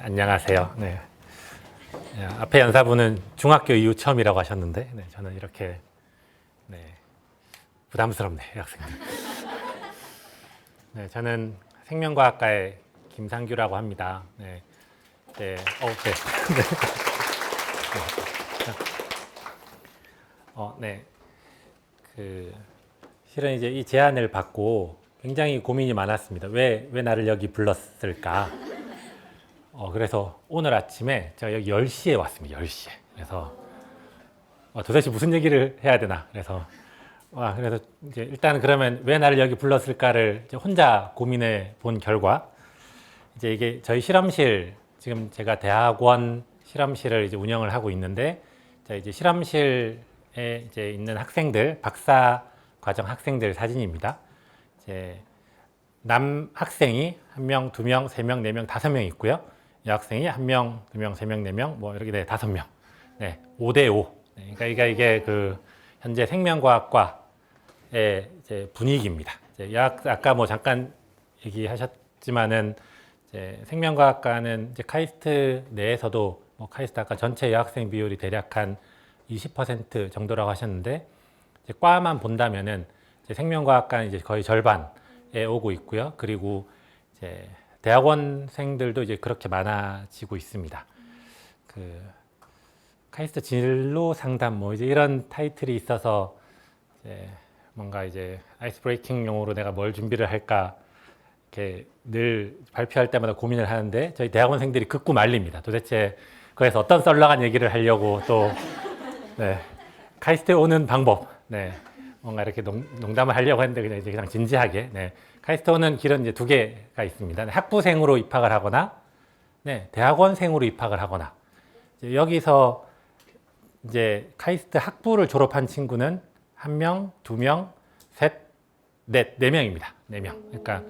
안녕하세요. 네. 앞에 연사분은 중학교 이후 처음이라고 하셨는데, 네, 저는 이렇게 부담스럽네, 학생들. 네, 저는 생명과학과의 김상규라고 합니다. 네, 네, 네. 실은 이제 이 제안을 받고 굉장히 고민이 많았습니다. 왜 나를 여기 불렀을까? 그래서 오늘 아침에 제가 여기 10시에 왔습니다. 10시에. 그래서 도대체 무슨 얘기를 해야 되나? 그래서 이제 일단 그러면 왜 나를 여기 불렀을까를 이제 혼자 고민해 본 결과 이제 이게 저희 실험실, 지금 제가 대학원 실험실을 이제 운영을 하고 있는데, 이제 실험실에 이제 있는 학생들, 박사 과정 학생들 사진입니다. 이제 남 학생이 1명, 2명, 3명, 4명, 5명 있고요. 여학생이 1명, 2명, 3명, 4명, 뭐 이렇게 5명. 네, 5대5. 네, 그러니까 이게 그 현재 생명과학과의 이제 분위기입니다. 이제 아까 뭐 잠깐 얘기하셨지만은 이제 생명과학과는 이제 카이스트 내에서도 뭐 카이스트 아까 전체 여학생 비율이 대략 한 20% 정도라고 하셨는데, 이제 과만 본다면은 이제 생명과학과는 이제 거의 절반에 오고 있고요. 그리고 이제 대학원생들도 이제 그렇게 많아지고 있습니다. 카이스트 진로 상담 뭐 이제 이런 타이틀이 있어서 이제 뭔가 이제 아이스 브레이킹용으로 내가 뭘 준비를 할까 이렇게 늘 발표할 때마다 고민을 하는데, 저희 대학원생들이 극구 말립니다. 도대체 그래서 어떤 썰렁한 얘기를 하려고 또 카이스트에 오는 방법, 뭔가 이렇게 농담을 하려고 했는데 그냥 진지하게. 카이스트 오는 길은 이제 2개가 있습니다. 학부생으로 입학을 하거나, 대학원생으로 입학을 하거나. 이제 여기서 이제 카이스트 학부를 졸업한 친구는 1명, 2명, 셋, 넷, 4명입니다. 4명. 그러니까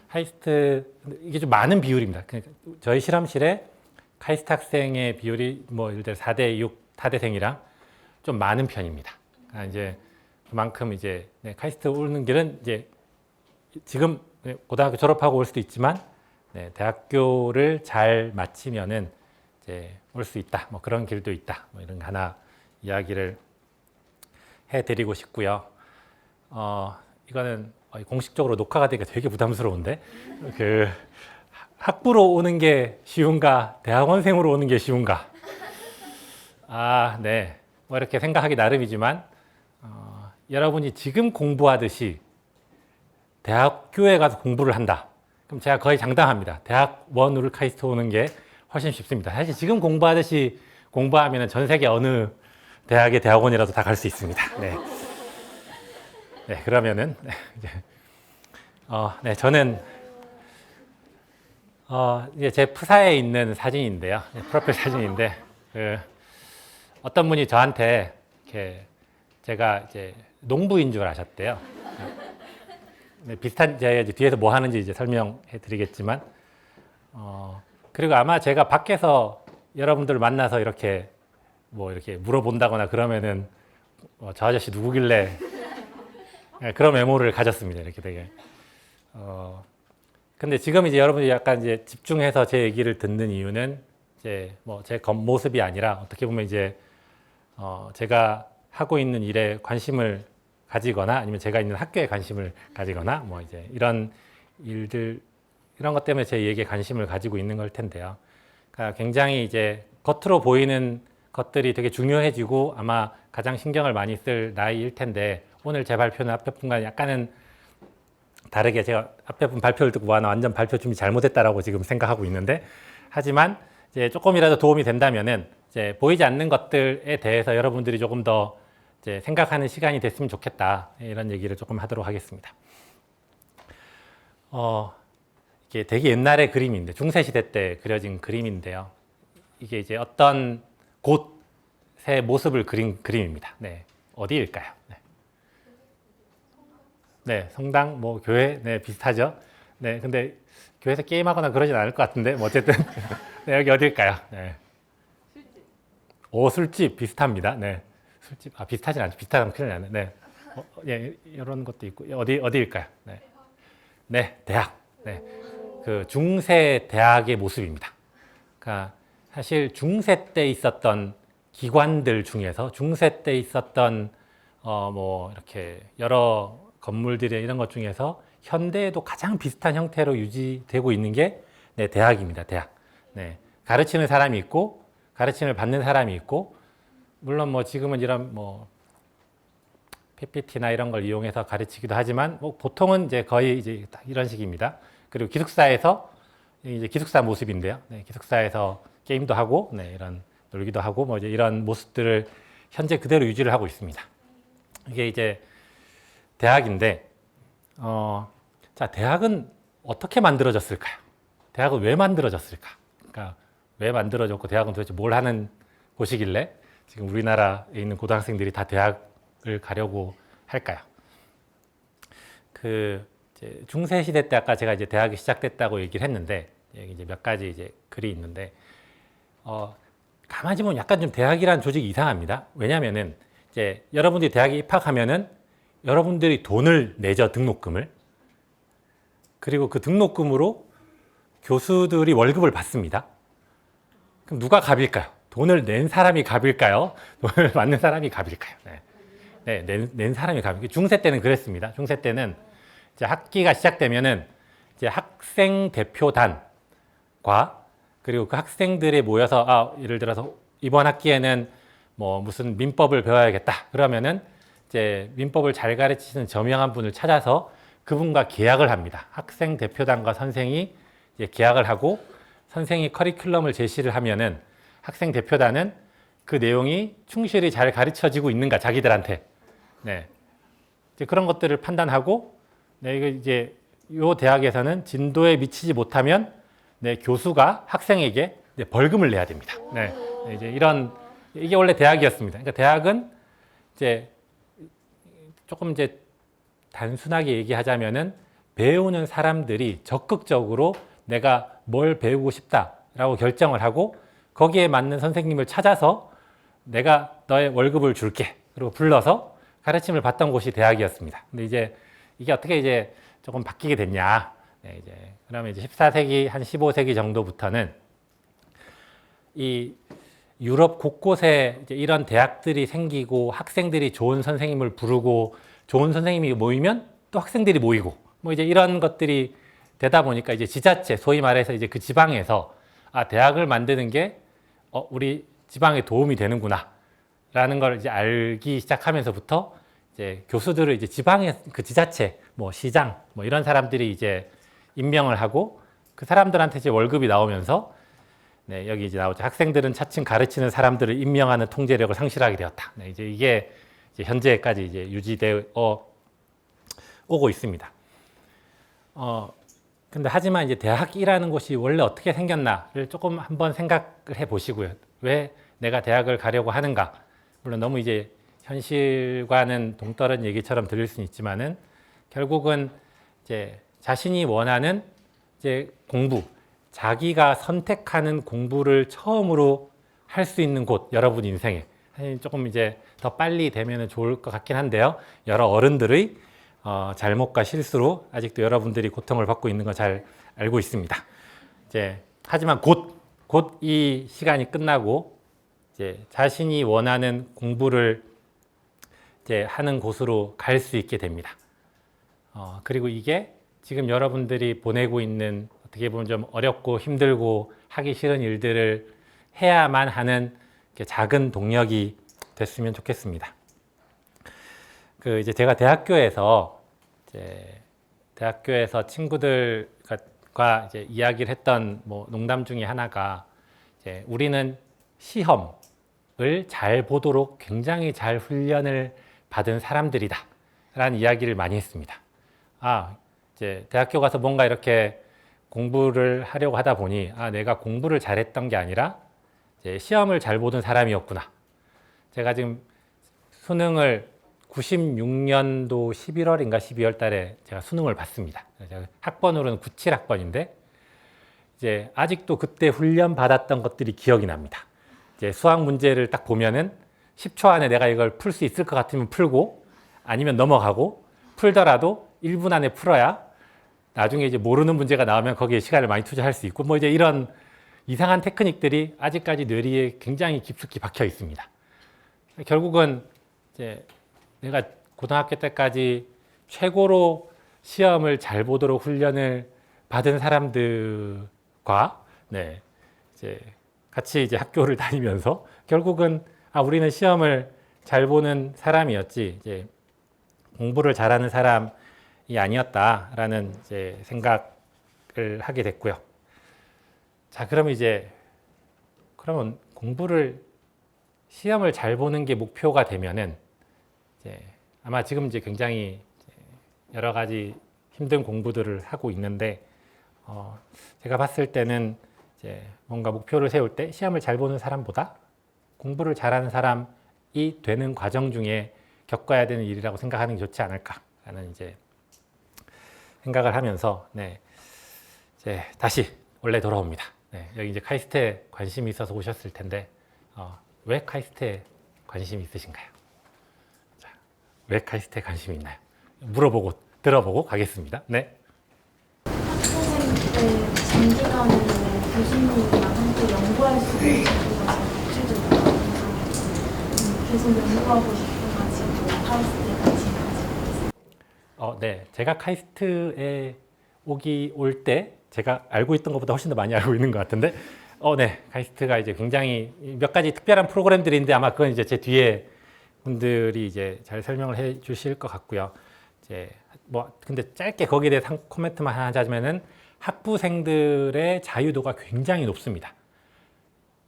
카이스트 이게 좀 많은 비율입니다. 그러니까 저희 실험실에 카이스트 학생의 비율이 뭐 예를 들어 4대6 타대생이랑 좀 많은 편입니다. 그러니까 이제 그만큼 이제 카이스트 오는 길은 이제 지금 고등학교 졸업하고 올 수도 있지만 대학교를 잘 마치면은 이제 올 수 있다. 뭐 그런 길도 있다. 뭐 이런 거 하나 이야기를 해드리고 싶고요. 이거는 공식적으로 녹화가 되니까 되게 부담스러운데, 학부로 오는 게 쉬운가, 대학원생으로 오는 게 쉬운가? 뭐 이렇게 생각하기 나름이지만, 여러분이 지금 공부하듯이 대학교에 가서 공부를 한다. 그럼 제가 거의 장담합니다. 대학원으로 카이스트 오는 게 훨씬 쉽습니다. 사실 지금 공부하듯이 공부하면 전 세계 어느 대학의 대학원이라도 다 갈 수 있습니다. 그러면은, 저는, 이제 제 프사에 있는 사진인데요. 프로필 사진인데, 어떤 분이 저한테 이렇게 제가 이제 농부인 줄 아셨대요. 비슷한, 제가 이제 뒤에서 뭐 하는지 이제 설명해 드리겠지만, 그리고 아마 제가 밖에서 여러분들 만나서 이렇게 뭐 이렇게 물어본다거나 그러면은 저 아저씨 누구길래 그런 메모를 가졌습니다. 이렇게 되게. 근데 지금 이제 여러분이 약간 이제 집중해서 제 얘기를 듣는 이유는 이제 뭐 제 겉모습이 아니라 어떻게 보면 이제 제가 하고 있는 일에 관심을 가지거나 아니면 제가 있는 학교에 관심을 가지거나 뭐 이제 이런 일들, 이런 것 때문에 제 얘기에 관심을 가지고 있는 걸 텐데요. 그러니까 굉장히 이제 겉으로 보이는 것들이 되게 중요해지고 아마 가장 신경을 많이 쓸 나이일 텐데, 오늘 제 발표는 앞에 분과 약간은 다르게, 제가 앞에 분 발표를 듣고 완전 발표 준비 잘못했다라고 지금 생각하고 있는데, 하지만 이제 조금이라도 도움이 된다면은 이제 보이지 않는 것들에 대해서 여러분들이 조금 더 이제 생각하는 시간이 됐으면 좋겠다, 이런 얘기를 조금 하도록 하겠습니다. 이게 되게 옛날의 그림인데, 중세시대 때 그려진 그림인데요. 이게 이제 어떤 곳의 모습을 그린 그림입니다. 어디일까요? 성당, 뭐 교회, 비슷하죠. 근데 교회에서 게임하거나 그러진 않을 것 같은데, 뭐 어쨌든 여기 어디일까요? 술집. 술집 비슷합니다. 술집, 비슷하진 않죠. 비슷하면 큰일 나네. 이런 것도 있고, 어디일까요? 대학. 그 중세 대학의 모습입니다. 그러니까 사실 중세 때 있었던 기관들 중에서 중세 때 있었던 뭐 이렇게 여러 건물들의 이런 것 중에서 현대에도 가장 비슷한 형태로 유지되고 있는 게 네, 대학입니다. 대학. 네, 가르치는 사람이 있고 가르침을 받는 사람이 있고 물론 뭐 지금은 이런 뭐 PPT나 이런 걸 이용해서 가르치기도 하지만 뭐 보통은 이제 거의 이제 이런 식입니다. 그리고 기숙사에서 이제 기숙사 모습인데요. 네, 기숙사에서 게임도 하고 네, 이런 놀기도 하고 뭐 이제 이런 모습들을 현재 그대로 유지를 하고 있습니다. 이게 이제 대학인데 자, 대학은 어떻게 만들어졌을까요? 대학은 왜 만들어졌을까? 그러니까 왜 만들어졌고 대학은 도대체 뭘 하는 곳이길래 지금 우리나라에 있는 고등학생들이 다 대학을 가려고 할까요? 그 이제 중세 시대 때 아까 제가 이제 대학이 시작됐다고 얘기를 했는데 여기 이제 몇 가지 이제 글이 있는데 가만히 보면 약간 좀 대학이라는 조직이 이상합니다. 왜냐하면은 이제 여러분들이 대학에 입학하면은 여러분들이 돈을 내죠, 등록금을. 그리고 그 등록금으로 교수들이 월급을 받습니다. 그럼 누가 갑일까요? 돈을 낸 사람이 갑일까요? 돈을 받는 사람이 갑일까요? 네, 낸 사람이 갑일까요? 중세 때는 그랬습니다. 중세 때는 이제 학기가 시작되면은 이제 학생 대표단과 그리고 그 학생들이 모여서 예를 들어서 이번 학기에는 뭐 무슨 민법을 배워야겠다. 그러면은 이제 민법을 잘 가르치시는 저명한 분을 찾아서 그분과 계약을 합니다. 학생 대표단과 선생이 이제 계약을 하고 선생이 커리큘럼을 제시를 하면은 학생 대표단은 그 내용이 충실히 잘 가르쳐지고 있는가 자기들한테 네 이제 그런 것들을 판단하고 네 이거 이제 요 대학에서는 진도에 미치지 못하면 네 교수가 학생에게 네, 벌금을 내야 됩니다. 네 이제 이런 이게 원래 대학이었습니다. 그러니까 대학은 이제 조금 이제 단순하게 얘기하자면은 배우는 사람들이 적극적으로 내가 뭘 배우고 싶다라고 결정을 하고 거기에 맞는 선생님을 찾아서 내가 너의 월급을 줄게. 그리고 불러서 가르침을 받던 곳이 대학이었습니다. 근데 이제 이게 어떻게 이제 조금 바뀌게 됐냐. 네, 이제 그러면 이제 14세기 한 15세기 정도부터는 이 유럽 곳곳에 이제 이런 대학들이 생기고 학생들이 좋은 선생님을 부르고 좋은 선생님이 모이면 또 학생들이 모이고 뭐 이제 이런 것들이 되다 보니까 이제 지자체 소위 말해서 이제 그 지방에서 대학을 만드는 게 우리 지방에 도움이 되는구나라는 걸 이제 알기 시작하면서부터 이제 교수들을 이제 지방의 그 지자체 뭐 시장 뭐 이런 사람들이 이제 임명을 하고 그 사람들한테 이제 월급이 나오면서 네, 여기 이제 나오죠. 학생들은 차츰 가르치는 사람들을 임명하는 통제력을 상실하게 되었다. 네, 이제 이게 이제 현재까지 이제 유지되어 오고 있습니다. 근데 하지만 이제 대학이라는 곳이 원래 어떻게 생겼나를 조금 한번 생각을 해 보시고요. 왜 내가 대학을 가려고 하는가? 물론 너무 이제 현실과는 동떨어진 얘기처럼 들릴 수는 있지만은 결국은 이제 자신이 원하는 이제 공부, 자기가 선택하는 공부를 처음으로 할 수 있는 곳, 여러분 인생에 조금 이제 더 빨리 되면 좋을 것 같긴 한데요. 여러 어른들의 잘못과 실수로 아직도 여러분들이 고통을 받고 있는 거 잘 알고 있습니다. 이제 하지만 곧 이 시간이 끝나고 이제 자신이 원하는 공부를 이제 하는 곳으로 갈 수 있게 됩니다. 그리고 이게 지금 여러분들이 보내고 있는 어떻게 보면 좀 어렵고 힘들고 하기 싫은 일들을 해야만 하는 작은 동력이 됐으면 좋겠습니다. 그 이제 제가 대학교에서 친구들과 이제 이야기를 했던 뭐 농담 중에 하나가 이제 우리는 시험을 잘 보도록 굉장히 잘 훈련을 받은 사람들이다라는 이야기를 많이 했습니다. 이제 대학교 가서 뭔가 이렇게 공부를 하려고 하다 보니 내가 공부를 잘했던 게 아니라 이제 시험을 잘 보던 사람이었구나. 제가 지금 수능을 96년도 11월인가 12월 달에 제가 수능을 봤습니다. 제가 학번으로는 97학번인데 이제 아직도 그때 훈련 받았던 것들이 기억이 납니다. 이제 수학 문제를 딱 보면은 10초 안에 내가 이걸 풀 수 있을 것 같으면 풀고 아니면 넘어가고 풀더라도 1분 안에 풀어야 나중에 이제 모르는 문제가 나오면 거기에 시간을 많이 투자할 수 있고 뭐 이제 이런 이상한 테크닉들이 아직까지 뇌리에 굉장히 깊숙이 박혀 있습니다. 결국은 이제 내가 고등학교 때까지 최고로 시험을 잘 보도록 훈련을 받은 사람들과 이제 같이 이제 학교를 다니면서 결국은 우리는 시험을 잘 보는 사람이었지 이제 공부를 잘하는 사람이 아니었다라는 이제 생각을 하게 됐고요. 자, 그러면 시험을 잘 보는 게 목표가 되면은 이제 아마 지금 이제 굉장히 여러 가지 힘든 공부들을 하고 있는데 제가 봤을 때는 이제 뭔가 목표를 세울 때 시험을 잘 보는 사람보다 공부를 잘하는 사람이 되는 과정 중에 겪어야 되는 일이라고 생각하는 게 좋지 않을까라는 이제 생각을 하면서 이제 다시 원래 돌아옵니다. 여기 이제 카이스트에 관심이 있어서 오셨을 텐데 왜 카이스트에 관심이 있으신가요? 자, 왜 카이스트에 관심이 있나요? 물어보고 들어보고 가겠습니다. 네. 학생 때 장기간으로 교수님이랑 함께 연구할 수 있는 자리가 구체적으로 계속 연구하고 싶어가지고 카이스트에 관심이 가지고 있어요. 네. 제가 카이스트에 올 때 제가 알고 있던 것보다 훨씬 더 많이 알고 있는 것 같은데, 네. 카이스트가 이제 굉장히 몇 가지 특별한 프로그램들인데 아마 그건 이제 제 뒤에 분들이 이제 잘 설명을 해 주실 것 같고요. 이제 근데 짧게 거기에 대해서 코멘트만 하나 하자면은 학부생들의 자유도가 굉장히 높습니다.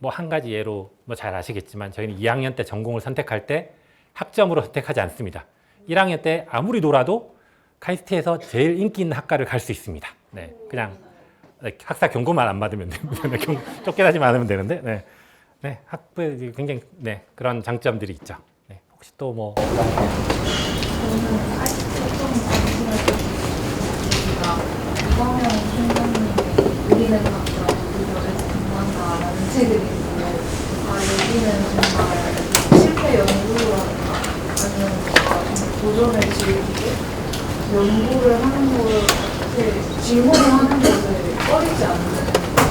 한 가지 예로 잘 아시겠지만 저희는 2학년 때 전공을 선택할 때 학점으로 선택하지 않습니다. 1학년 때 아무리 놀아도 카이스트에서 제일 인기 있는 학과를 갈 수 있습니다. 그냥 학사 경고만 안 받으면 됩니다. 쫓겨나지만 않으면 되는데, 학부에 굉장히 그런 장점들이 있죠. 혹시 또 저는 카이스트 좀 관심을 가지고 이광현 총장님의 우리는 각자 우리들에서 공부한다라는 책을 읽고 여기는 정말 실패 연구라든가 아니면 뭔가 도전을 즐기고 연구를 하는 걸 질문을 하는 것을 꺼리지 않는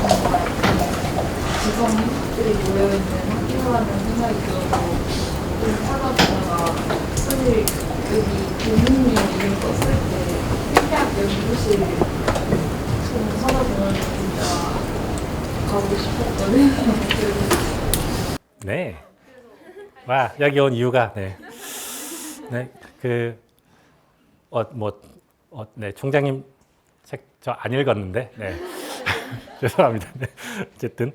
정말 지성들이 모여있는 학교라는 생각이 들어서 좀 찾아보다가 사실 여기 교수님 이름 떴을 때 필대학 연구실 좀 찾아보면 진짜 가고 싶었거든요. 네. 여기 온 이유가 총장님 책 저 안 읽었는데 죄송합니다. 어쨌든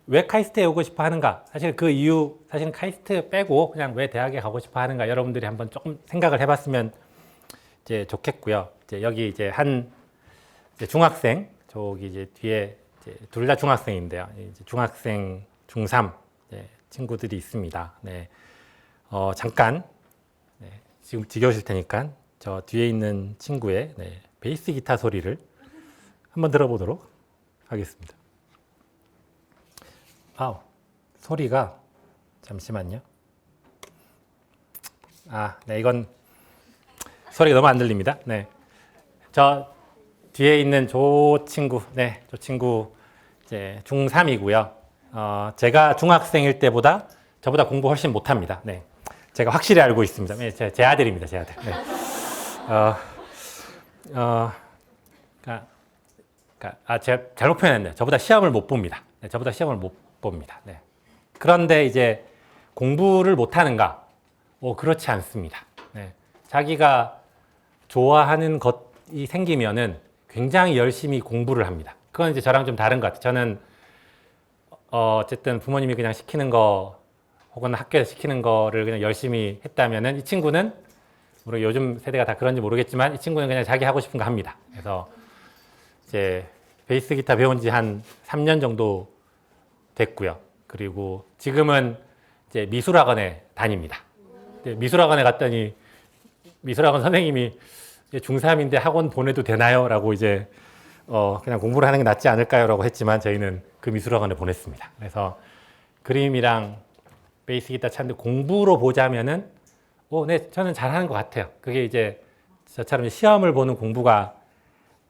왜 카이스트에 오고 싶어 하는가? 사실 그 이유, 사실은 카이스트 빼고 그냥 왜 대학에 가고 싶어 하는가? 여러분들이 한번 조금 생각을 해봤으면 이제 좋겠고요. 이제 여기 이제 이제 중학생, 저기 이제 뒤에 둘 다 중학생인데요. 이제 중학생, 중3 친구들이 있습니다. 잠깐 지금 지겨우실 테니까 저 뒤에 있는 친구의 베이스 기타 소리를 한번 들어보도록 하겠습니다. 소리가 잠시만요. 이건 소리가 너무 안 들립니다. 저 뒤에 있는 저 친구 이제 중3이고요. 제가 중학생일 때보다 저보다 공부 훨씬 못합니다. 제가 확실히 알고 있습니다. 제 아들입니다. 제 아들. 제가 잘못 표현했네요. 저보다 시험을 못 봅니다. 저보다 시험을 못 봅니다. 그런데 이제 공부를 못하는가? 그렇지 않습니다. 자기가 좋아하는 것이 생기면은 굉장히 열심히 공부를 합니다. 그건 이제 저랑 좀 다른 것 같아요. 저는 어쨌든 부모님이 그냥 시키는 거 혹은 학교에서 시키는 거를 그냥 열심히 했다면은 이 친구는 요즘 세대가 다 그런지 모르겠지만 이 친구는 그냥 자기 하고 싶은 거 합니다. 그래서 이제 베이스 기타 배운 지 한 3년 정도 됐고요. 그리고 지금은 이제 미술학원에 다닙니다. 미술학원에 갔더니 미술학원 선생님이 중3인데 학원 보내도 되나요? 라고 이제 그냥 공부를 하는 게 낫지 않을까요? 라고 했지만 저희는 그 미술학원에 보냈습니다. 그래서 그림이랑 베이스 기타 찾는데 공부로 보자면은 저는 잘하는 것 같아요. 그게 이제 저처럼 시험을 보는 공부가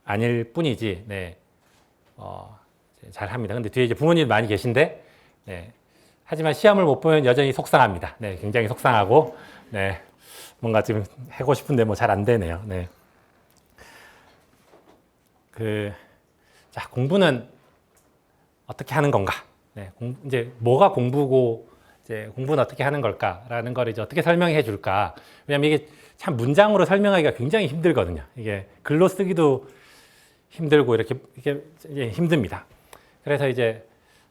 아닐 뿐이지, 이제 잘 합니다. 근데 뒤에 이제 부모님 많이 계신데, 네. 하지만 시험을 못 보면 여전히 속상합니다. 네, 굉장히 속상하고, 네. 뭔가 지금 하고 싶은데 뭐 잘 안 되네요. 네. 자, 공부는 어떻게 하는 건가? 네, 이제 뭐가 공부고, 이제 공부는 어떻게 하는 걸까라는 걸 이제 어떻게 설명해 줄까? 왜냐면 이게 참 문장으로 설명하기가 굉장히 힘들거든요. 이게 글로 쓰기도 힘들고 이렇게 이제 힘듭니다. 그래서 이제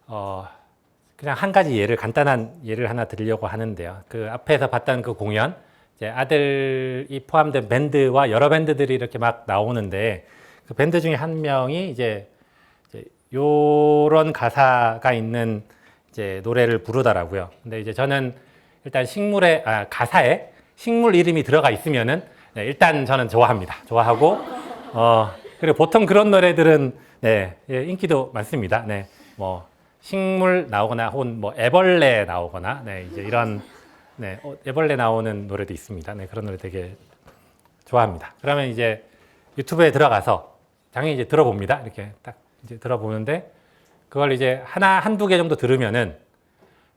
그냥 한 가지 예를 간단한 예를 하나 드리려고 하는데요. 그 앞에서 봤던 그 공연, 이제 아들이 포함된 밴드와 여러 밴드들이 이렇게 막 나오는데 그 밴드 중에 한 명이 이제 요런 가사가 있는 이제 노래를 부르더라고요. 근데 이제 저는 일단 가사에 식물 이름이 들어가 있으면은 네, 일단 저는 좋아합니다. 좋아하고 그리고 보통 그런 노래들은 네, 예, 인기도 많습니다. 네, 뭐 식물 나오거나 혹은 뭐 애벌레 나오거나 네, 이제 이런 네, 애벌레 나오는 노래도 있습니다. 네, 그런 노래 되게 좋아합니다. 그러면 이제 유튜브에 들어가서 당연히 이제 들어봅니다. 이렇게 딱 이제 들어보는데 그걸 이제 한두 개 정도 들으면은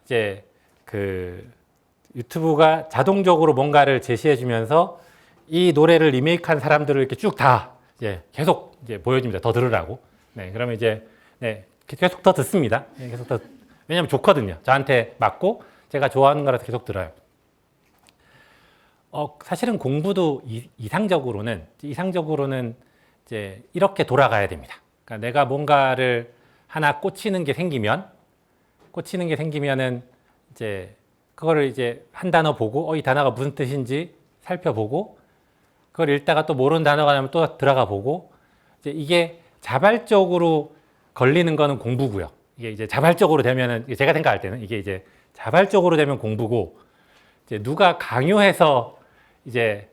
이제 그 유튜브가 자동적으로 뭔가를 제시해 주면서 이 노래를 리메이크한 사람들을 이렇게 쭉 다 이제 계속 이제 보여줍니다. 더 들으라고. 네, 그러면 이제 네, 계속 더 듣습니다. 네, 계속 더 왜냐하면 좋거든요. 저한테 맞고 제가 좋아하는 거라서 계속 들어요. 사실은 공부도 이상적으로는 이제 이렇게 돌아가야 됩니다. 그러니까 내가 뭔가를 하나 꽂히는 게 생기면은 이제 그거를 이제 한 단어 보고 이 단어가 무슨 뜻인지 살펴보고 그걸 읽다가 또 모르는 단어가 나면 또 들어가 보고 이게 자발적으로 걸리는 거는 공부고요. 이게 이제 자발적으로 되면은 제가 생각할 때는 이게 이제 자발적으로 되면 공부고 이제 누가 강요해서 이제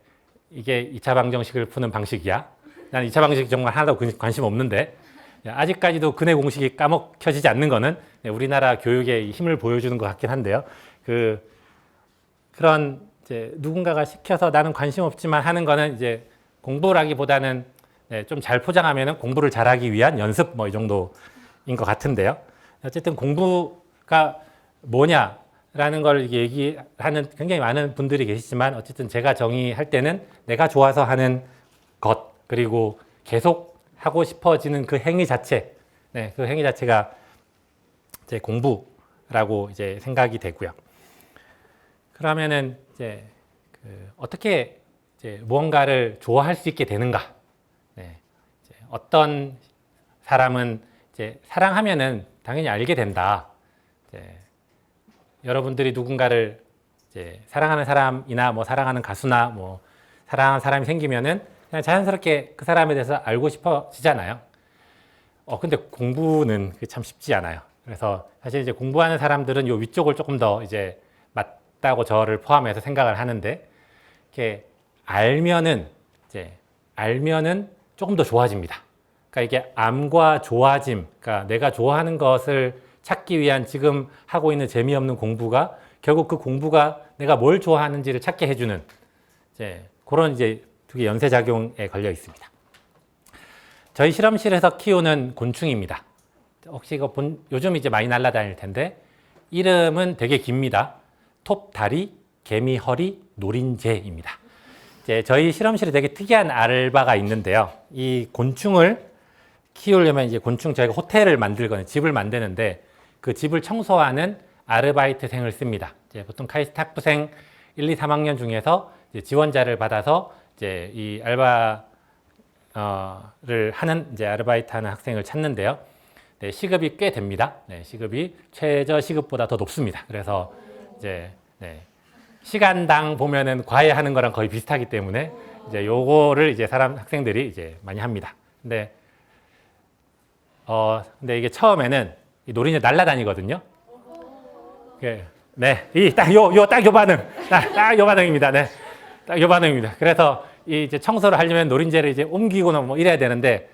이게 2차 방정식을 푸는 방식이야. 나는 2차 방정식 정말 하나도 관심 없는데 아직까지도 근해 공식이 까먹혀지지 않는 거는 우리나라 교육의 힘을 보여주는 것 같긴 한데요. 그런 이제 누군가가 시켜서 나는 관심 없지만 하는 거는 이제 공부라기보다는 좀 잘 포장하면은 공부를 잘하기 위한 연습 뭐 이 정도인 것 같은데요. 어쨌든 공부가 뭐냐라는 걸 얘기하는 굉장히 많은 분들이 계시지만 어쨌든 제가 정의할 때는 내가 좋아서 하는 것 그리고 계속 하고 싶어지는 그 행위 자체, 그 행위 자체가 이제 공부라고 이제 생각이 되고요. 그러면은 이제 어떻게 이제 무언가를 좋아할 수 있게 되는가? 이제 어떤 사람은 이제 사랑하면은 당연히 알게 된다. 여러분들이 누군가를 이제 사랑하는 사람이나 뭐 사랑하는 가수나 뭐 사랑하는 사람이 생기면은 그냥 자연스럽게 그 사람에 대해서 알고 싶어지잖아요. 근데 공부는 참 쉽지 않아요. 그래서 사실 이제 공부하는 사람들은 요 위쪽을 조금 더 이제 맞다고 저를 포함해서 생각을 하는데, 이렇게 알면은 조금 더 좋아집니다. 그러니까 이게 암과 좋아짐, 그러니까 내가 좋아하는 것을 찾기 위한 지금 하고 있는 재미없는 공부가 결국 그 공부가 내가 뭘 좋아하는지를 찾게 해주는 그런 이제 두 개 연쇄작용에 걸려 있습니다. 저희 실험실에서 키우는 곤충입니다. 혹시 이거 요즘 이제 많이 날아다닐 텐데 이름은 되게 깁니다. 톱다리, 개미허리, 노린재입니다. 이제 저희 실험실에 되게 특이한 알바가 있는데요. 이 곤충을 키우려면 이제 저희가 호텔을 만들거나 집을 만드는데 그 집을 청소하는 아르바이트생을 씁니다. 이제 보통 카이스트 학부생 1, 2, 3학년 중에서 이제 지원자를 받아서 이제 이 알바를 하는 이제 아르바이트 하는 학생을 찾는데요. 시급이 꽤 됩니다. 시급이 최저 시급보다 더 높습니다. 그래서 이제 시간당 보면은 과외하는 거랑 거의 비슷하기 때문에 이제 요거를 이제 학생들이 이제 많이 합니다. 근데 이게 처음에는 이 노린재 날아다니거든요. 딱 요 반응. 딱 요 반응입니다. 딱 요 반응입니다. 그래서 이제 청소를 하려면 노린재를 이제 옮기거나 뭐 이래야 되는데,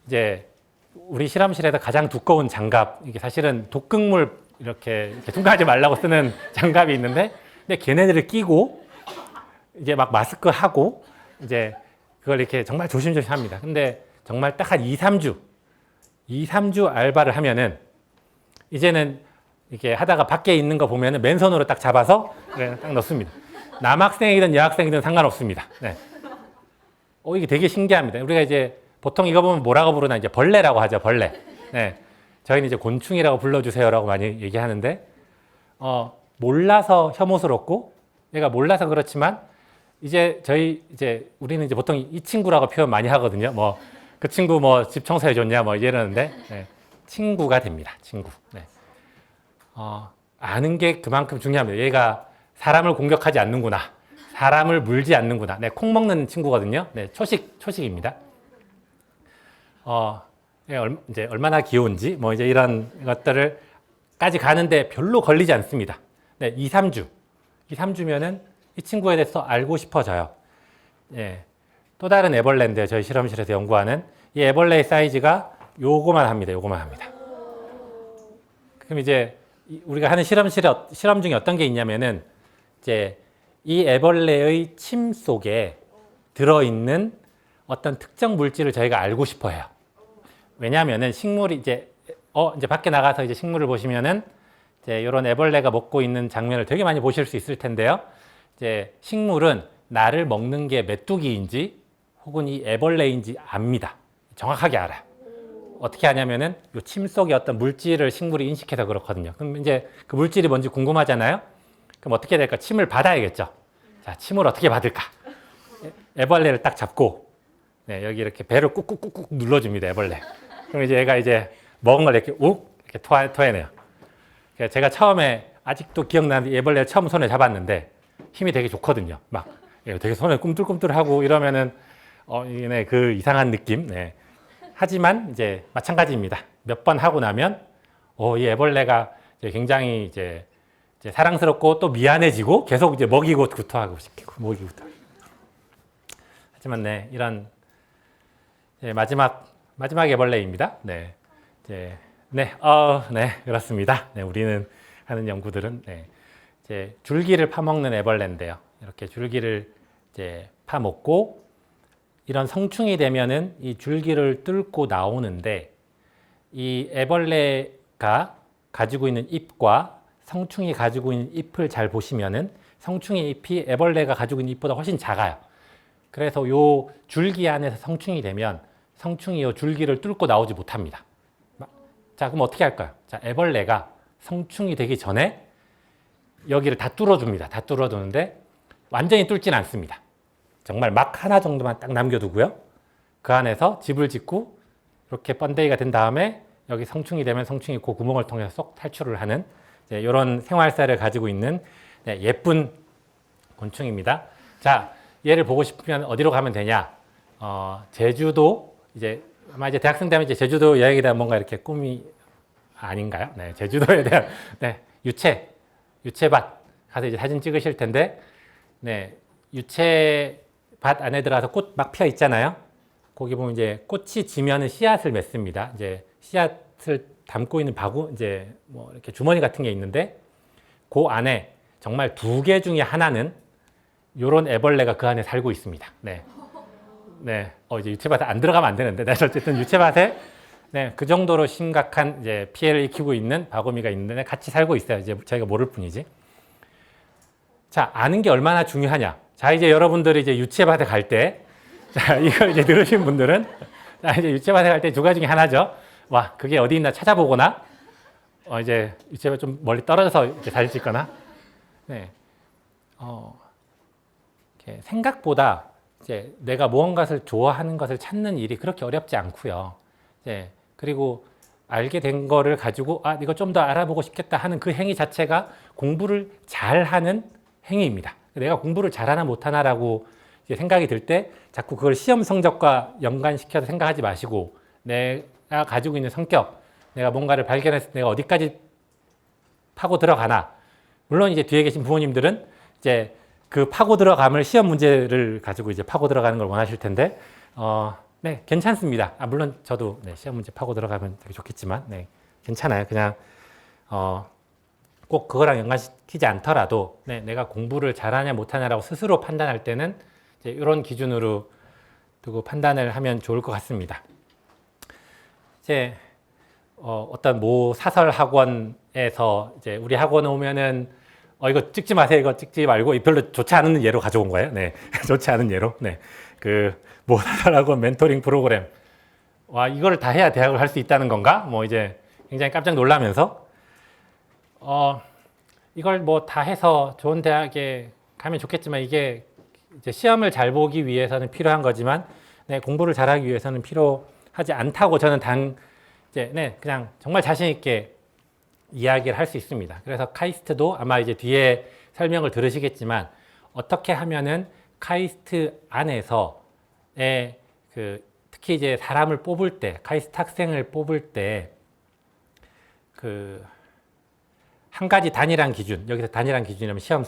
이제 우리 실험실에서 가장 두꺼운 장갑, 이게 사실은 독극물 이렇게 tum가하지 말라고 쓰는 장갑이 있는데, 근데 걔네들을 끼고 이제 막 마스크 하고 이제 그걸 이렇게 정말 조심조심 합니다. 근데 정말 딱 한 2, 3주 2, 3주 알바를 하면은 이제는 이렇게 하다가 밖에 있는 거 보면은 맨손으로 딱 잡아서 딱 넣습니다. 남학생이든 여학생이든 상관없습니다. 네. 이게 되게 신기합니다. 우리가 이제 보통 이거 보면 뭐라고 부르나 이제 벌레라고 하죠. 벌레. 네. 저희는 이제 곤충이라고 불러주세요라고 많이 얘기하는데 몰라서 혐오스럽고 얘가 몰라서 그렇지만 이제 우리는 이제 보통 이 친구라고 표현 많이 하거든요. 뭐 그 친구 뭐 집 청소해 줬냐 뭐 이러는데 네. 친구가 됩니다. 친구. 네. 아는 게 그만큼 중요합니다. 얘가 사람을 공격하지 않는구나. 사람을 물지 않는구나. 네, 콩 먹는 친구거든요. 네, 초식입니다. 이제 얼마나 귀여운지 뭐 이제 이런 것들을까지 가는데 별로 걸리지 않습니다. 네, 2, 3주면은 이 친구에 대해서 알고 싶어져요. 예. 또 다른 애벌레인데 저희 실험실에서 연구하는 이 애벌레의 사이즈가 요거만 합니다. 그럼 이제 우리가 하는 실험 중에 어떤 게 있냐면은 이제 이 애벌레의 침 속에 들어있는 어떤 특정 물질을 저희가 알고 싶어 해요. 왜냐하면은 식물이 이제 밖에 나가서 이제 식물을 보시면은 이제 이런 애벌레가 먹고 있는 장면을 되게 많이 보실 수 있을 텐데요. 이제 식물은 나를 먹는 게 메뚜기인지 혹은 이 애벌레인지 압니다. 정확하게 알아요. 어떻게 하냐면은 이 침 속에 어떤 물질을 식물이 인식해서 그렇거든요. 그럼 이제 그 물질이 뭔지 궁금하잖아요. 그럼 어떻게 될까? 침을 받아야겠죠. 자, 침을 어떻게 받을까? 애벌레를 딱 잡고 네, 여기 이렇게 배를 꾹꾹꾹꾹 눌러줍니다. 애벌레. 그럼 이제 얘가 이제 먹은 걸 이렇게 이렇게 토해내요. 제가 처음에 아직도 기억나는 애벌레를 처음 손에 잡았는데 힘이 되게 좋거든요. 막 되게 손에 꿈틀꿈틀하고 이러면은 네, 그 이상한 느낌. 네. 하지만 이제 마찬가지입니다. 몇 번 하고 나면 이 애벌레가 이제 굉장히 이제 사랑스럽고 또 미안해지고 계속 이제 먹이고 구토하고 시키고 먹이고 구토. 하지만 네, 이런 마지막 애벌레입니다. 네. 네, 그렇습니다. 네, 우리는 하는 연구들은 이제 줄기를 파먹는 애벌레인데요. 이렇게 줄기를 이제 파먹고 이런 성충이 되면은 이 줄기를 뚫고 나오는데 이 애벌레가 가지고 있는 잎과 성충이 가지고 있는 잎을 잘 보시면은 성충의 잎이 애벌레가 가지고 있는 잎보다 훨씬 작아요. 그래서 요 줄기 안에서 성충이 되면 성충이 요 줄기를 뚫고 나오지 못합니다. 자, 그럼 어떻게 할까요? 자, 애벌레가 성충이 되기 전에 여기를 다 뚫어줍니다. 다 뚫어주는데 완전히 뚫지는 않습니다. 정말 막 하나 정도만 딱 남겨두고요. 그 안에서 집을 짓고 이렇게 번데기가 된 다음에 여기 성충이 되면 성충이 그 구멍을 통해서 쏙 탈출을 하는 이런 생활사를 가지고 있는 예쁜 곤충입니다. 자, 얘를 보고 싶으면 어디로 가면 되냐? 제주도 아마 이제 대학생 되면 이제 제주도 여행에 대한 뭔가 이렇게 꿈이 아닌가요? 네, 제주도에 대한 유채밭 가서 이제 사진 찍으실 텐데, 네, 유채밭 안에 들어가서 꽃 막 피어 있잖아요. 거기 보면 이제 꽃이 지면은 씨앗을 맺습니다. 이제 씨앗을 담고 있는 이제 뭐 이렇게 주머니 같은 게 있는데, 그 안에 정말 2개 중에 하나는 요런 애벌레가 그 안에 살고 있습니다. 네. 네. 이제 유채밭에 안 들어가면 안 되는데, 어쨌든 유채밭에 그 정도로 심각한 이제 피해를 입히고 있는 바구미가 있는데 같이 살고 있어요. 이제 저희가 모를 뿐이지. 자, 아는 게 얼마나 중요하냐. 자, 이제 여러분들이 이제 유채밭에 갈 때, 자, 이걸 이제 들으신 분들은, 자, 이제 유채밭에 갈 때 2가지 중에 하나죠. 와, 그게 어디 있나 찾아보거나, 이제 유채밭 좀 멀리 떨어져서 이렇게 사진 찍거나, 네. 이렇게 생각보다 이제 내가 무언가를 좋아하는 것을 찾는 일이 그렇게 어렵지 않고요. 이제 그리고 알게 된 거를 가지고 이거 좀 더 알아보고 싶겠다 하는 그 행위 자체가 공부를 잘하는 행위입니다. 내가 공부를 잘하나 못하나라고 생각이 들 때 자꾸 그걸 시험 성적과 연관시켜서 생각하지 마시고 내가 가지고 있는 성격, 내가 뭔가를 발견해서 내가 어디까지 파고 들어가나. 물론 이제 뒤에 계신 부모님들은 이제 그 파고 들어감을 시험 문제를 가지고 이제 파고 들어가는 걸 원하실 텐데, 네, 괜찮습니다. 물론 저도 시험 문제 파고 들어가면 되게 좋겠지만, 네, 괜찮아요. 그냥, 꼭 그거랑 연관시키지 않더라도, 네, 내가 공부를 잘하냐 못하냐라고 스스로 판단할 때는 이제 이런 기준으로 두고 판단을 하면 좋을 것 같습니다. 이제 어떤 모 사설 학원에서 이제 우리 학원에 오면은 이거 찍지 마세요. 이거 찍지 말고 이 별로 좋지 않은 예로 가져온 거예요. 네. 좋지 않은 예로. 네. 그 모 사설 학원 멘토링 프로그램. 와, 이거를 다 해야 대학을 할 수 있다는 건가? 뭐 이제 굉장히 깜짝 놀라면서 이걸 뭐 다 해서 좋은 대학에 가면 좋겠지만 이게 이제 시험을 잘 보기 위해서는 필요한 거지만 네, 공부를 잘하기 위해서는 필요하지 않다고 저는 이제 네, 그냥 정말 자신 있게 이야기를 할 수 있습니다. 그래서 카이스트도 아마 이제 뒤에 설명을 들으시겠지만 어떻게 하면은 카이스트 안에서의 특히 이제 사람을 뽑을 때, 카이스트 학생을 뽑을 때 한 가지 단일한 기준, 여기서 단일한 기준이라면 시험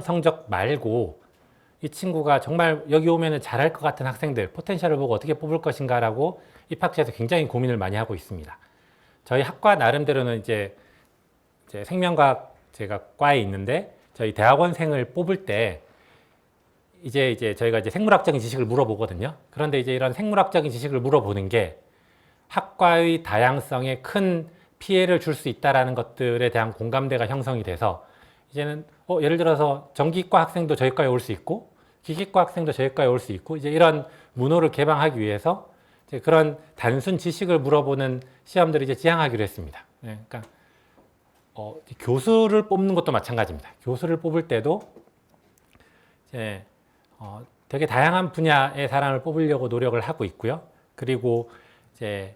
성적 말고 이 친구가 정말 여기 오면은 잘할 것 같은 학생들, 포텐셜을 보고 어떻게 뽑을 것인가라고 입학처에서 굉장히 고민을 많이 하고 있습니다. 저희 학과 나름대로는 이제 생명과학 제가 과에 있는데 저희 대학원생을 뽑을 때 이제 저희가 이제 생물학적인 지식을 물어보거든요. 그런데 이제 이런 생물학적인 지식을 물어보는 게 학과의 다양성에 큰 피해를 줄 수 있다라는 것들에 대한 공감대가 형성이 돼서 이제는 예를 들어서 전기과 학생도 저희 과에 올 수 있고 기계과 학생도 저희 과에 올 수 있고 이제 이런 문호를 개방하기 위해서 이제 그런 단순 지식을 물어보는 시험들을 이제 지향하기로 했습니다. 네, 그러니까 교수를 뽑는 것도 마찬가지입니다. 교수를 뽑을 때도 이제 되게 다양한 분야의 사람을 뽑으려고 노력을 하고 있고요. 그리고 이제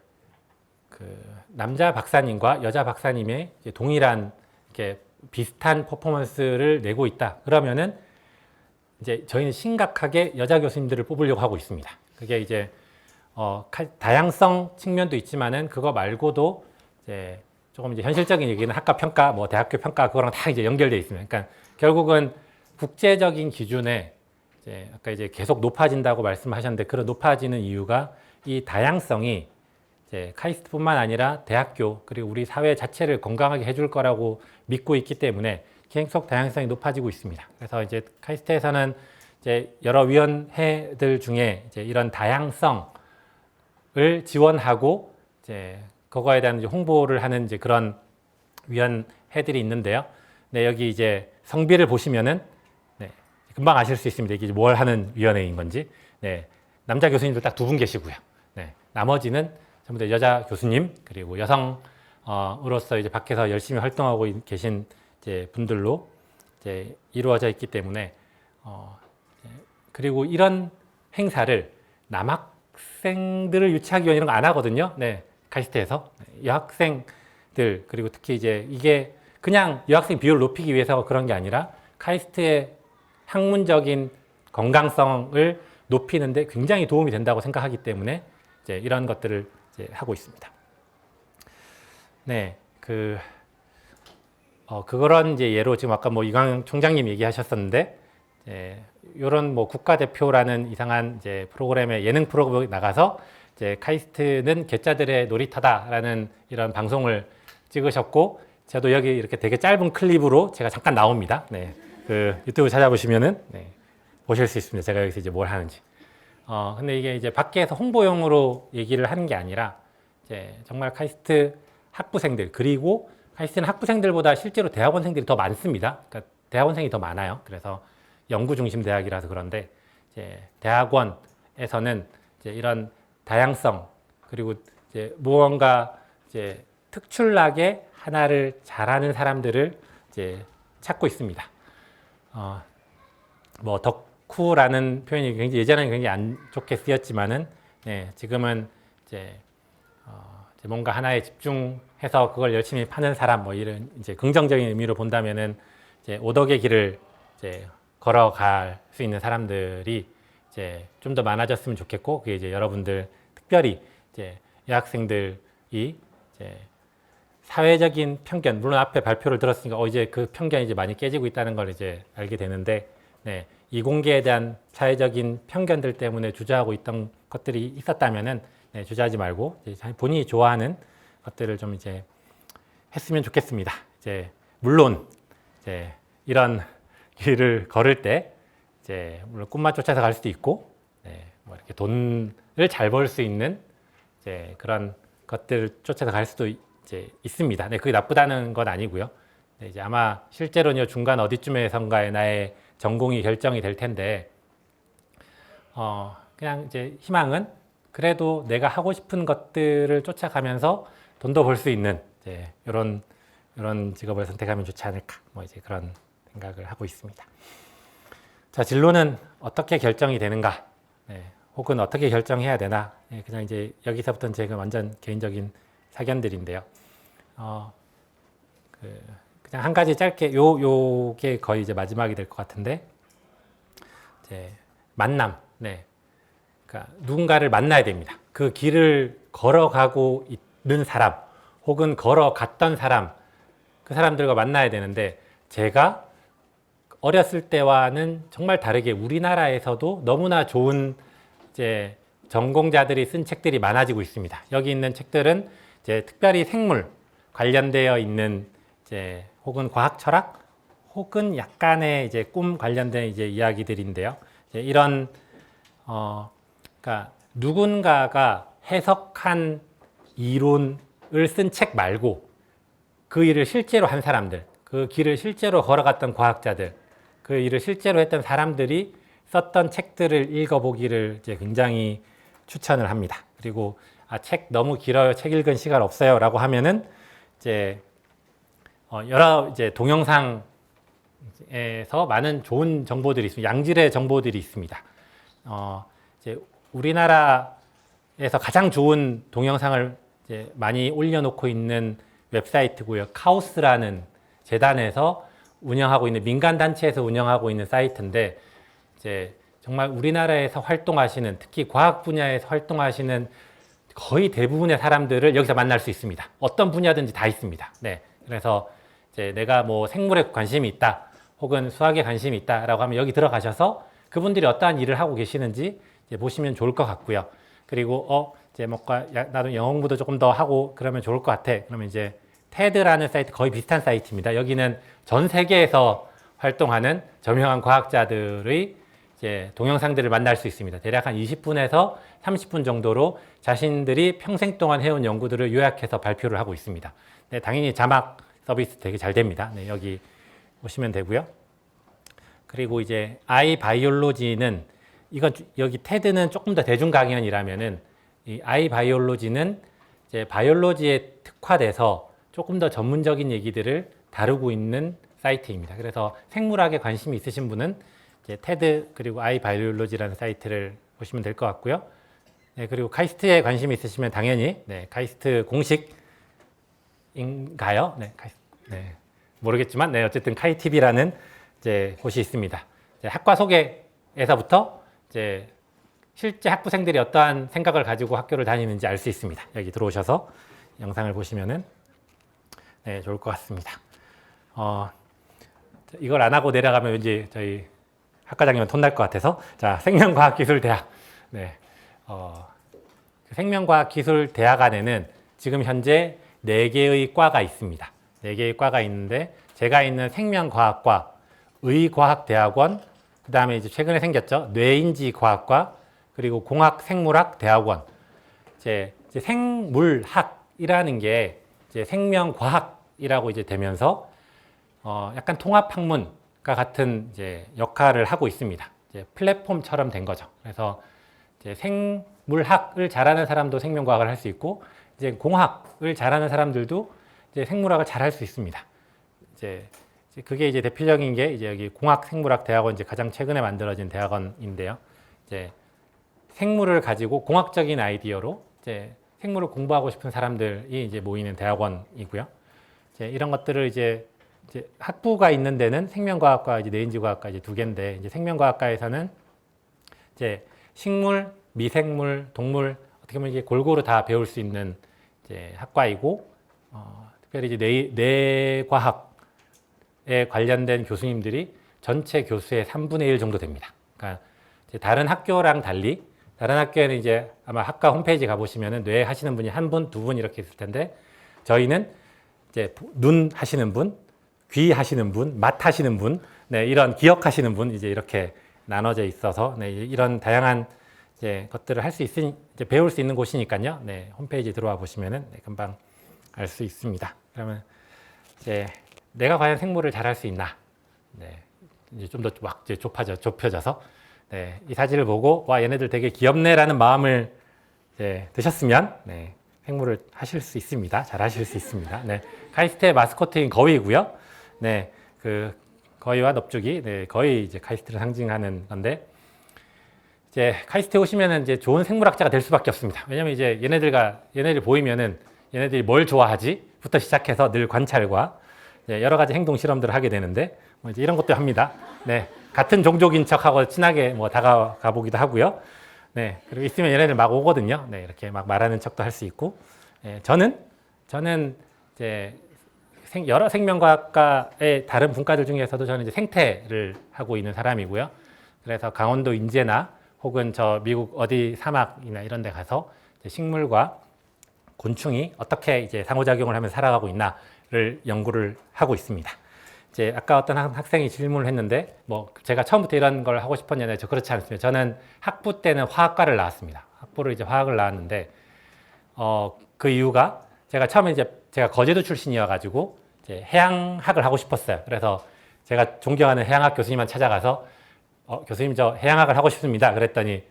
남자 박사님과 여자 박사님의 이제 동일한 이렇게 비슷한 퍼포먼스를 내고 있다. 그러면은 이제 저희는 심각하게 여자 교수님들을 뽑으려고 하고 있습니다. 그게 이제 다양성 측면도 있지만은 그거 말고도 이제 조금 이제 현실적인 얘기는 학과 평가, 뭐 대학교 평가 그거랑 다 이제 연결되어 있습니다. 그러니까 결국은 국제적인 기준에 이제 아까 이제 계속 높아진다고 말씀하셨는데 그런 높아지는 이유가 이 다양성이 이제 카이스트뿐만 아니라 대학교 그리고 우리 사회 자체를 건강하게 해줄 거라고 믿고 있기 때문에 계속 다양성이 높아지고 있습니다. 그래서 이제 카이스트에서는 이제 여러 위원회들 중에 이제 이런 다양성을 지원하고 이제 그거에 대한 이제 홍보를 하는 이제 그런 위원회들이 있는데요. 네, 여기 이제 성비를 보시면은 네, 금방 아실 수 있습니다. 이게 뭘 하는 위원회인 건지. 네, 남자 교수님도 딱 2분 계시고요. 네, 나머지는 전부 다 여자 교수님 그리고 여성으로서 이제 밖에서 열심히 활동하고 계신 이제 분들로 이제 이루어져 있기 때문에 그리고 이런 행사를 남학생들을 유치하기 위한 이런 거 안 하거든요. 네, 카이스트에서 여학생들 그리고 특히 이제 이게 그냥 여학생 비율을 높이기 위해서 그런 게 아니라 카이스트의 학문적인 건강성을 높이는데 굉장히 도움이 된다고 생각하기 때문에 이제 이런 것들을 이제 하고 있습니다. 네, 그런 이제 예로 지금 아까 뭐 이광영 총장님 얘기하셨었는데, 이런 뭐 국가대표라는 이상한 이제 프로그램에 예능 프로그램에 나가서 이제 카이스트는 괴짜들의 놀이터다라는 이런 방송을 찍으셨고, 저도 여기 이렇게 되게 짧은 클립으로 제가 잠깐 나옵니다. 네, 유튜브 찾아보시면은 네, 보실 수 있습니다. 제가 여기서 이제 뭘 하는지. 근데 이게 이제 밖에서 홍보용으로 얘기를 하는 게 아니라 이제 정말 카이스트 학부생들 그리고 카이스트는 학부생들보다 실제로 대학원생들이 더 많습니다. 그러니까 대학원생이 더 많아요. 그래서 연구 중심 대학이라서 그런데 이제 대학원에서는 이제 이런 다양성 그리고 이제 무언가 이제 특출나게 하나를 잘하는 사람들을 이제 찾고 있습니다. 뭐 덕후라는 표현이 굉장히 예전에는 굉장히 안 좋게 쓰였지만은 네, 지금은 이제 뭔가 하나에 집중해서 그걸 열심히 파는 사람 뭐 이런 이제 긍정적인 의미로 본다면은 이제 오덕의 길을 이제 걸어갈 수 있는 사람들이 이제 좀 더 많아졌으면 좋겠고 그게 이제 여러분들 특별히 이제 여학생들이 이제 사회적인 편견 물론 앞에 발표를 들었으니까 이제 그 편견이 이제 많이 깨지고 있다는 걸 이제 알게 되는데 네, 이공계에 대한 사회적인 편견들 때문에 주저하고 있던 것들이 있었다면은 네, 주저하지 말고 이제 본인이 좋아하는 것들을 좀 이제 했으면 좋겠습니다. 이제 물론 이제 이런 길을 걸을 때 이제 물론 꿈만 쫓아서 갈 수도 있고 네, 뭐 이렇게 돈을 잘 벌 수 있는 이제 그런 것들을 쫓아서 갈 수도 이제 있습니다. 네, 그게 나쁘다는 건 아니고요. 네, 이제 아마 실제로는 중간 어디쯤에선가에 나의 전공이 결정이 될 텐데, 그냥 이제 희망은 그래도 내가 하고 싶은 것들을 쫓아가면서 돈도 벌 수 있는 이제 이런 직업을 선택하면 좋지 않을까, 뭐 이제 그런 생각을 하고 있습니다. 자, 진로는 어떻게 결정이 되는가, 네, 혹은 어떻게 결정해야 되나, 네, 그냥 이제 여기서부터는 제가 완전 개인적인 사견들인데요. 그냥 한 가지 짧게 요게 거의 이제 마지막이 될 것 같은데, 이제 만남, 네, 그러니까 누군가를 만나야 됩니다. 그 길을 걸어가고 있는 사람, 혹은 걸어갔던 사람, 그 사람들과 만나야 되는데, 제가 어렸을 때와는 정말 다르게 우리나라에서도 너무나 좋은 이제 전공자들이 쓴 책들이 많아지고 있습니다. 여기 있는 책들은 이제 특별히 생물 관련되어 있는 이제 혹은 과학 철학 혹은 약간의 이제 꿈 관련된 이제 이야기들인데요. 이제 이런 그러니까 누군가가 해석한 이론을 쓴 책 말고 그 일을 실제로 한 사람들, 그 길을 실제로 걸어갔던 과학자들, 그 일을 실제로 했던 사람들이 썼던 책들을 읽어보기를 이제 굉장히 추천을 합니다. 그리고 책 너무 길어요, 책 읽은 시간 없어요라고 하면은 이제 여러 이제 동영상에서 많은 좋은 정보들이 있습니다. 양질의 정보들이 있습니다. 이제 우리나라에서 가장 좋은 동영상을 이제 많이 올려놓고 있는 웹사이트고요. 카오스라는 재단에서 운영하고 있는 민간 단체에서 운영하고 있는 사이트인데, 이제 정말 우리나라에서 활동하시는, 특히 과학 분야에서 활동하시는 거의 대부분의 사람들을 여기서 만날 수 있습니다. 어떤 분야든지 다 있습니다. 네, 그래서 이제 내가 뭐 생물에 관심이 있다, 혹은 수학에 관심이 있다라고 하면 여기 들어가셔서 그분들이 어떠한 일을 하고 계시는지 이제 보시면 좋을 것 같고요. 그리고 이제 뭔가 나도 영어 공부도 조금 더 하고 그러면 좋을 것 같아. 그러면 이제 테드라는 사이트, 거의 비슷한 사이트입니다. 여기는 전 세계에서 활동하는 저명한 과학자들의 이제 동영상들을 만날 수 있습니다. 대략 한 20분에서 30분 정도로 자신들이 평생 동안 해온 연구들을 요약해서 발표를 하고 있습니다. 네, 당연히 자막 서비스 되게 잘 됩니다. 네, 여기 보시면 되고요. 그리고 이제 아이바이올로지는, 이건 여기 테드는 조금 더 대중 강연이라면은 이 아이바이올로지는 이제 바이올로지에 특화돼서 조금 더 전문적인 얘기들을 다루고 있는 사이트입니다. 그래서 생물학에 관심이 있으신 분은 이제 테드 그리고 아이바이올로지라는 사이트를 보시면 될 것 같고요. 네, 그리고 카이스트에 관심이 있으시면 당연히 카이스트 공식인가요? 네, 모르겠지만 어쨌든 카이TV라는 이제 곳이 있습니다. 이제 학과 소개에서부터 이제 실제 학부생들이 어떠한 생각을 가지고 학교를 다니는지 알 수 있습니다. 여기 들어오셔서 영상을 보시면은 좋을 것 같습니다. 이걸 안 하고 내려가면 왠지 저희 학과장님은 돈 날 것 같아서, 자, 생명과학기술대학. 네, 생명과학기술대학 안에는 지금 현재 4개의 과가 있습니다. 4개의 과가 있는데, 제가 있는 생명과학과, 의과학대학원, 그 다음에 이제 최근에 생겼죠, 뇌인지과학과, 그리고 공학생물학대학원. 이제 생물학이라는 게 이제 생명과학이라고 이제 되면서 약간 통합학문과 같은 이제 역할을 하고 있습니다. 이제 플랫폼처럼 된 거죠. 그래서 이제 생물학을 잘하는 사람도 생명과학을 할 수 있고, 이제 공학을 잘하는 사람들도 이제 생물학을 잘할 수 있습니다. 이제 그게 이제 대표적인 게 이제 여기 공학생물학대학원, 이제 가장 최근에 만들어진 대학원인데요. 이제 생물을 가지고 공학적인 아이디어로 이제 생물을 공부하고 싶은 사람들이 이제 모이는 대학원이고요. 이제 이런 것들을 이제 학부가 있는 데는 생명과학과 이제 뇌인지과학과 이제 2개인데, 이제 생명과학과에서는 이제 식물, 미생물, 동물 어떻게 보면 이게 골고루 다 배울 수 있는 이제 학과이고, 특별히 이제 뇌과학에 관련된 교수님들이 전체 교수의 3분의 1 정도 됩니다. 그러니까 이제 다른 학교랑 달리, 다른 학교에는 이제 아마 학과 홈페이지 가보시면은 뇌 하시는 분이 1분, 2분 이렇게 있을 텐데, 저희는 이제 눈 하시는 분, 귀 하시는 분, 맛 하시는 분, 이런 기억 하시는 분, 이제 이렇게 나눠져 있어서, 이런 다양한 이제 것들을 할 수 있으니 이제 배울 수 있는 곳이니까요. 네, 홈페이지 들어와 보시면은 네, 금방 알 수 있습니다. 그러면 이제 내가 과연 생물을 잘 할 수 있나? 네, 이제 좀 더 막 이제 좁혀져서 네, 이 사진을 보고 와 얘네들 되게 귀엽네라는 마음을 이제 드셨으면 네, 생물을 하실 수 있습니다. 잘 하실 수 있습니다. 네, 카이스트의 마스코트인 거위고요. 네, 그 거위와 넙죽이 네, 거의 이제 카이스트를 상징하는 건데 이제 카이스트에 오시면은 이제 좋은 생물학자가 될 수밖에 없습니다. 왜냐면 이제 얘네들이 보이면은 얘네들이 뭘 좋아하지부터 시작해서 늘 관찰과 여러 가지 행동 실험들을 하게 되는데 뭐 이제 이런 것도 합니다. 네, 같은 종족인 척하고 친하게 뭐 다가가 보기도 하고요. 네, 그리고 있으면 얘네들 막 오거든요. 네, 이렇게 막 말하는 척도 할 수 있고. 네, 저는 이제 여러 생명과학과의 다른 분과들 중에서도 저는 이제 생태를 하고 있는 사람이고요. 그래서 강원도 인제나 혹은 저 미국 어디 사막이나 이런 데 가서 이제 식물과 곤충이 어떻게 이제 상호작용을 하면서 살아가고 있나를 연구를 하고 있습니다. 이제 아까 어떤 학생이 질문을 했는데 뭐 제가 처음부터 이런 걸 하고 싶었냐면 저 그렇지 않습니다. 저는 학부 때는 화학과를 나왔습니다. 학부를 이제 화학을 나왔는데 그 이유가 제가 처음에 이제 제가 거제도 출신이어가지고 이제 해양학을 하고 싶었어요. 그래서 제가 존경하는 해양학 교수님만 찾아가서 교수님 저 해양학을 하고 싶습니다. 그랬더니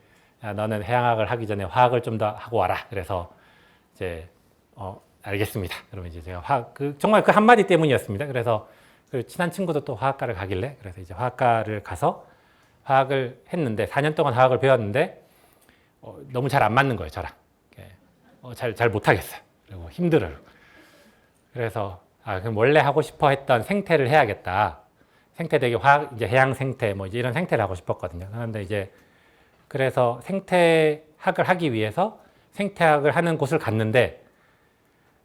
야, 너는 해양학을 하기 전에 화학을 좀 더 하고 와라. 그래서 이제 알겠습니다. 그러면 이제 제가 정말 그 한마디 때문이었습니다. 그래서 그 친한 친구도 또 화학과를 가길래 그래서 이제 화학과를 가서 화학을 했는데 4년 동안 화학을 배웠는데 너무 잘 안 맞는 거예요, 저랑. 잘 못하겠어요. 그리고 힘들어요. 그래서 그럼 원래 하고 싶어 했던 생태를 해야겠다. 생태 되게 이제 해양 생태 뭐 이제 이런 생태를 하고 싶었거든요. 그런데 이제 그래서 생태학을 하기 위해서 생태학을 하는 곳을 갔는데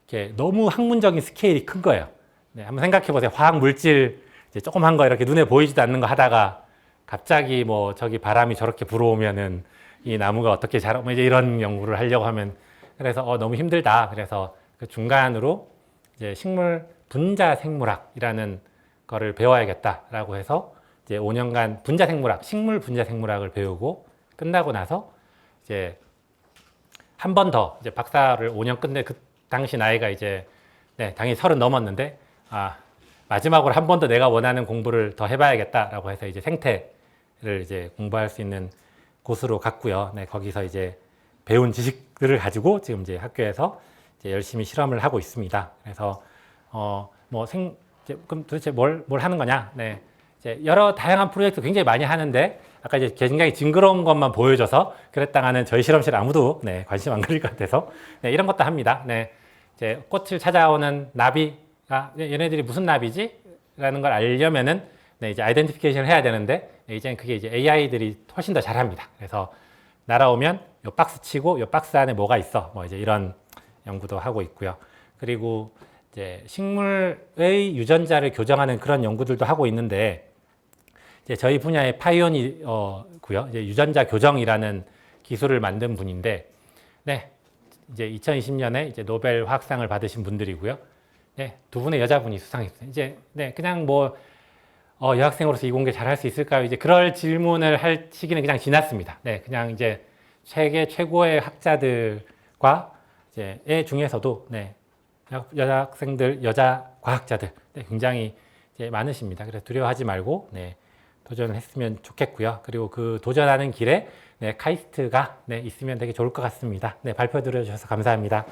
이렇게 너무 학문적인 스케일이 큰 거예요. 네, 한번 생각해 보세요. 화학 물질 이제 조그만 거 이렇게 눈에 보이지도 않는 거 하다가 갑자기 뭐 저기 바람이 저렇게 불어오면은 이 나무가 어떻게 자라 뭐 이제 이런 연구를 하려고 하면 그래서 너무 힘들다. 그래서 그 중간으로 이제 식물 분자 생물학이라는 거를 배워야겠다라고 해서 이제 5년간 분자 생물학, 식물 분자 생물학을 배우고 끝나고 나서 이제 한 번 더 이제 박사를 5년 끝내 그 당시 나이가 이제 네, 당연히 30 넘었는데 마지막으로 한 번 더 내가 원하는 공부를 더 해봐야겠다라고 해서 이제 생태를 이제 공부할 수 있는 곳으로 갔고요. 네, 거기서 이제 배운 지식들을 가지고 지금 이제 학교에서 이제 열심히 실험을 하고 있습니다. 그래서 그럼 도대체 뭘 하는 거냐? 네, 이제 여러 다양한 프로젝트 굉장히 많이 하는데 아까 이제 굉장히 징그러운 것만 보여줘서 그랬다가는 저희 실험실 아무도 네, 관심 안 가질 것 같아서 네, 이런 것도 합니다. 네, 이제 꽃을 찾아오는 나비가 얘네들이 무슨 나비지? 라는 걸 알려면은 네, 이제 아이덴티피케이션을 해야 되는데 네, 이제 그게 이제 AI들이 훨씬 더 잘합니다. 그래서 날아오면 요 박스 치고 요 박스 안에 뭐가 있어? 뭐 이제 이런 연구도 하고 있고요. 그리고 이제 식물의 유전자를 교정하는 그런 연구들도 하고 있는데 이제 저희 분야의 파이오니어고요. 이제 유전자 교정이라는 기술을 만든 분인데, 네, 이제 2020년에 이제 노벨 화학상을 받으신 분들이고요. 네, 두 분의 여자분이 수상했어요. 이제 네, 그냥 뭐 여학생으로서 이 공개 잘할 수 있을까요? 이제 그럴 질문을 할 시기는 그냥 지났습니다. 네, 그냥 이제 세계 최고의 학자들과 이제 애 중에서도 네, 여학생들, 여자 과학자들 네, 굉장히 이제 많으십니다. 그래서 두려워하지 말고 네, 도전을 했으면 좋겠고요. 그리고 그 도전하는 길에 네, 카이스트가 네, 있으면 되게 좋을 것 같습니다. 네, 발표 들어주셔서 감사합니다.